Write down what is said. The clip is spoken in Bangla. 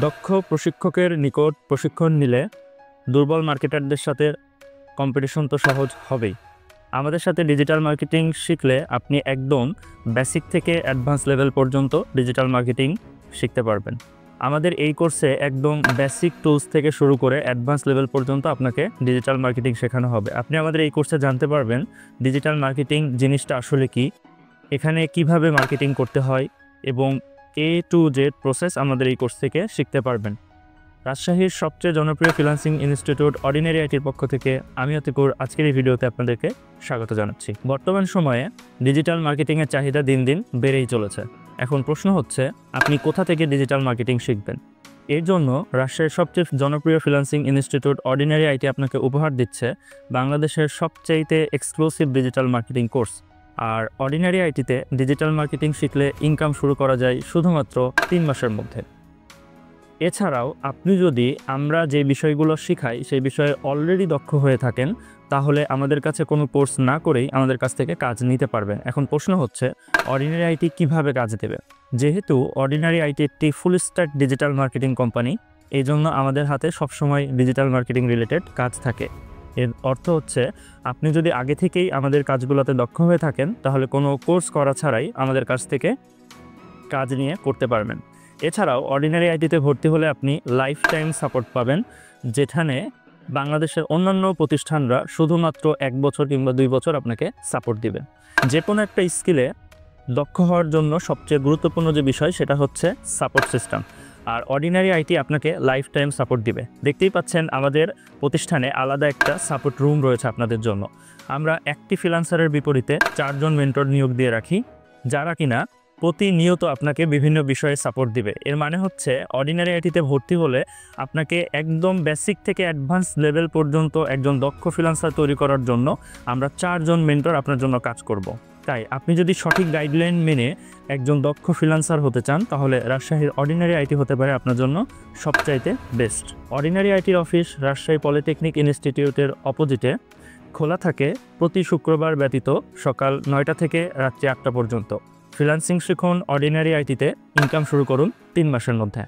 দক্ষ প্রশিক্ষকের নিকট প্রশিক্ষণ নিলে দুর্বল মার্কেটারদের সাথে কম্পিটিশন তো সহজ হবেই। আমাদের সাথে ডিজিটাল মার্কেটিং শিখলে আপনি একদম বেসিক থেকে অ্যাডভান্স লেভেল পর্যন্ত ডিজিটাল মার্কেটিং শিখতে পারবেন। আমাদের এই কোর্সে একদম বেসিক টুলস থেকে শুরু করে অ্যাডভান্স লেভেল পর্যন্ত আপনাকে ডিজিটাল মার্কেটিং শেখানো হবে। আপনি আমাদের এই কোর্সে জানতে পারবেন ডিজিটাল মার্কেটিং জিনিসটা আসলে কি, এখানে কিভাবে মার্কেটিং করতে হয় এবং A to Z প্রসেস আমাদের এই কোর্স থেকে শিখতে পারবেন। রাজশাহীর সবচেয়ে জনপ্রিয় ফ্রিল্যান্সিং ইনস্টিটিউট অর্ডিনারি আইটির পক্ষ থেকে আমি অতিকুর আজকের এই ভিডিওতে আপনাদেরকে স্বাগত জানাচ্ছি। বর্তমান সময়ে ডিজিটাল মার্কেটিংয়ের চাহিদা দিন দিন বেড়েই চলেছে। এখন প্রশ্ন হচ্ছে, আপনি কোথা থেকে ডিজিটাল মার্কেটিং শিখবেন? এর জন্য রাজশাহীর সবচেয়ে জনপ্রিয় ফ্রিল্যান্সিং ইনস্টিটিউট অর্ডিনারি আইটি আপনাকে উপহার দিচ্ছে বাংলাদেশের সবচেয়ে এক্সক্লুসিভ ডিজিটাল মার্কেটিং কোর্স। আর অর্ডিনারি আইটিতে ডিজিটাল মার্কেটিং শিখলে ইনকাম শুরু করা যায় শুধুমাত্র 3 মাসের মধ্যে। এছাড়াও আপনি যদি আমরা যে বিষয়গুলো শেখাই সেই বিষয়ে অলরেডি দক্ষ হয়ে থাকেন, তাহলে আমাদের কাছে কোনো কোর্স না করেই আমাদের কাছ থেকে কাজ নিতে পারবেন। এখন প্রশ্ন হচ্ছে, অর্ডিনারি আইটি কিভাবে কাজ দেবে? যেহেতু অর্ডিনারি আইটি একটি full stack digital marketing company, এই জন্য আমাদের হাতে সবসময় ডিজিটাল মার্কেটিং রিলেটেড কাজ থাকে। এর অর্থ হচ্ছে, আপনি যদি আগে থেকেই আমাদের কাজগুলোতে দক্ষ হয়ে থাকেন তাহলে কোনো কোর্স করা ছাড়াই আমাদের কাছ থেকে কাজ নিয়ে করতে পারবেন। এছাড়াও অর্ডিনারি আইটিতে ভর্তি হলে আপনি লাইফ টাইম সাপোর্ট পাবেন, যেখানে বাংলাদেশের অন্যান্য প্রতিষ্ঠানরা শুধুমাত্র 1 বছর কিংবা 2 বছর আপনাকে সাপোর্ট দিবে। যে কোনো একটা স্কিলে দক্ষ হওয়ার জন্য সবচেয়ে গুরুত্বপূর্ণ যে বিষয় সেটা হচ্ছে সাপোর্ট সিস্টেম। আর অর্ডিনারি আইটি আপনাকে লাইফ টাইম সাপোর্ট দিবে। দেখতেই পাচ্ছেন আমাদের প্রতিষ্ঠানে আলাদা একটা সাপোর্ট রুম রয়েছে আপনাদের জন্য। আমরা একটি ফ্রিল্যান্সারের বিপরীতে 4 জন মেন্টর নিয়োগ দিয়ে রাখি, যারা কিনা প্রতিনিয়ত আপনাকে বিভিন্ন বিষয়ে সাপোর্ট দিবে। এর মানে হচ্ছে অর্ডিনারি আইটিতে ভর্তি হলে আপনাকে একদম বেসিক থেকে অ্যাডভান্স লেভেল পর্যন্ত একজন দক্ষ ফ্রিল্যান্সার তৈরি করার জন্য আমরা 4 জন মেন্টর আপনার জন্য কাজ করব। তাই আপনি যদি সঠিক গাইডলাইন মেনে একজন দক্ষ ফ্রিল্যান্সার হতে চান তাহলে রাজশাহীর অর্ডিনারি আইটি হতে পারে আপনার জন্য সবচাইতে বেস্ট। অর্ডিনারি আইটির অফিস রাজশাহী পলিটেকনিক ইনস্টিটিউটের অপোজিটে খোলা থাকে প্রতি শুক্রবার ব্যতীত সকাল 9টা থেকে রাত্রি 8টা পর্যন্ত। ফ্রিল্যান্সিং শিখুন অর্ডিনারি আইটিতে, ইনকাম শুরু করুন 3 মাসের মধ্যে।